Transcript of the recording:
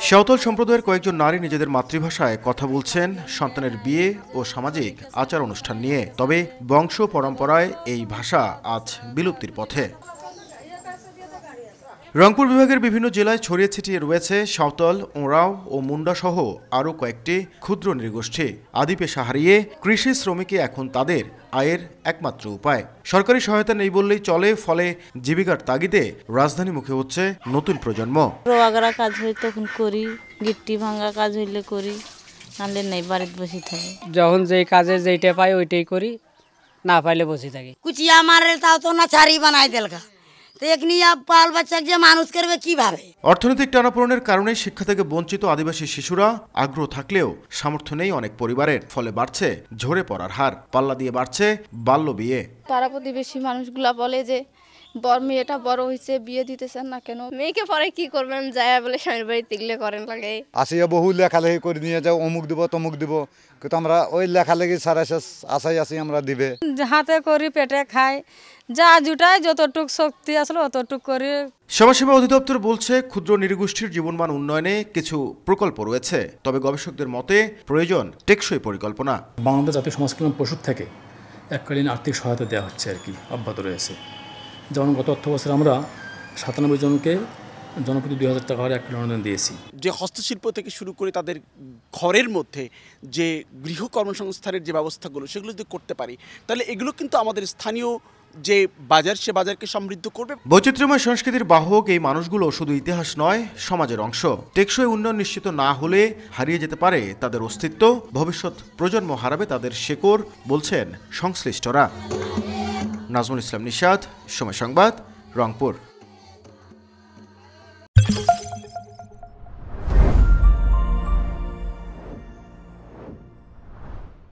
সাঁওতাল সম্প্রদায়ের কয়েকজন নারী নিজেদের মাতৃভাষায় কথা বলছেন সন্তানের বিয়ে ও সামাজিক আচার অনুষ্ঠান নিয়ে। তবে বংশ পরম্পরায় এই ভাষা আজ বিলুপ্তির পথে। রংপুর বিভাগের বিভিন্ন জেলায় ছড়িয়ে ছিটিয়ে রয়েছে সাঁওতাল, ওঁরাও ও মুন্ডা সহ আরও কয়েকটি ক্ষুদ্র নৃগোষ্ঠী। আদি পেশা হারিয়ে কৃষি শ্রমিকই এখন তাদের আয়ের একমাত্র উপায়। সরকারি সহায়তা নেই বললেই চলে, ফলে জীবিকার তাগিদে রাজধানীমুখী হচ্ছে নতুন প্রজন্ম। রোয়াগারা কাজ হয় তখন করি, গিট্টি ভাঙা কাজ হইলে করি, নাহলে নেই বাড়িতে বসে থাকি। যখন যেই কাজে যেইটা পাই ওইটাই করি, না পাইলে বসে থাকি। কুচিয়া মারে তাও তো না চারি বানাই দেলকা, পাল বাচ্চা যে মানুষ করবে কিভাবে? অর্থনৈতিক টানাপোড়েনের কারণে শিক্ষা থেকে বঞ্চিত আদিবাসী শিশুরা আগ্রহ থাকলেও সামর্থ্য নেই অনেক পরিবারের। ফলে বাড়ছে ঝরে পড়ার হার, পাল্লা দিয়ে বাড়ছে বাল্য বিয়ে। পাড়া প্রতিবেশী মানুষগুলা বলে যে মেয়েটা বড় হয়েছে, বিয়ে দিতেছেন না কেন? মেয়েকে পরে কি করবেন, যায় বলে স্বামীর বাড়িতে গেলে করেন লাগে। আসিয়া বহু লেখালেখি করে নিয়ে যাও, অমুক দিব তমুক দিব, কিন্তু আমরা ওই লেখালেখি সারা শেষ আশাই আসি আমরা দিবে। হাতে করি, পেটে খাই, যা জুটায় যতটুক শক্তি আসলে অতটুক করি। সমাজসেবা অধিদপ্তর বলছে ক্ষুদ্র নৃগোষ্ঠীর জীবনমান উন্নয়নে কিছু প্রকল্প রয়েছে, তবে গবেষকদের মতে প্রয়োজন টেকসই পরিকল্পনা। বাংলাদেশ জাতীয় সমাজ কল্যাণ পরিষদ থেকে এককালীন আর্থিক সহায়তা দেওয়া হচ্ছে আর কি, অব্যাহত রয়েছে। যেমন গত অর্থ বছরে আমরা 97 জনকে জনপ্রতি 2000 টাকা হারে একটা অনুদান দিয়েছি। যে হস্তশিল্প থেকে শুরু করে তাদের ঘরের মধ্যে যে গৃহ কর্মসংস্থানের যে ব্যবস্থাগুলো, সেগুলো যদি করতে পারি তাহলে এগুলো কিন্তু আমাদের স্থানীয় যে বাজার, সে বাজারকে সমৃদ্ধ করবে। বৈচিত্র্যময় সংস্কৃতির বাহক এই মানুষগুলো শুধু ইতিহাস নয়, সমাজের অংশ। টেকসই উন্নয়ন নিশ্চিত না হলে হারিয়ে যেতে পারে তাদের অস্তিত্ব, ভবিষ্যৎ প্রজন্ম হারাবে তাদের শেকড়, বলছেন সংশ্লিষ্টরা। নাজমুল ইসলাম নিশাদ, সময় সংবাদ, রংপুর।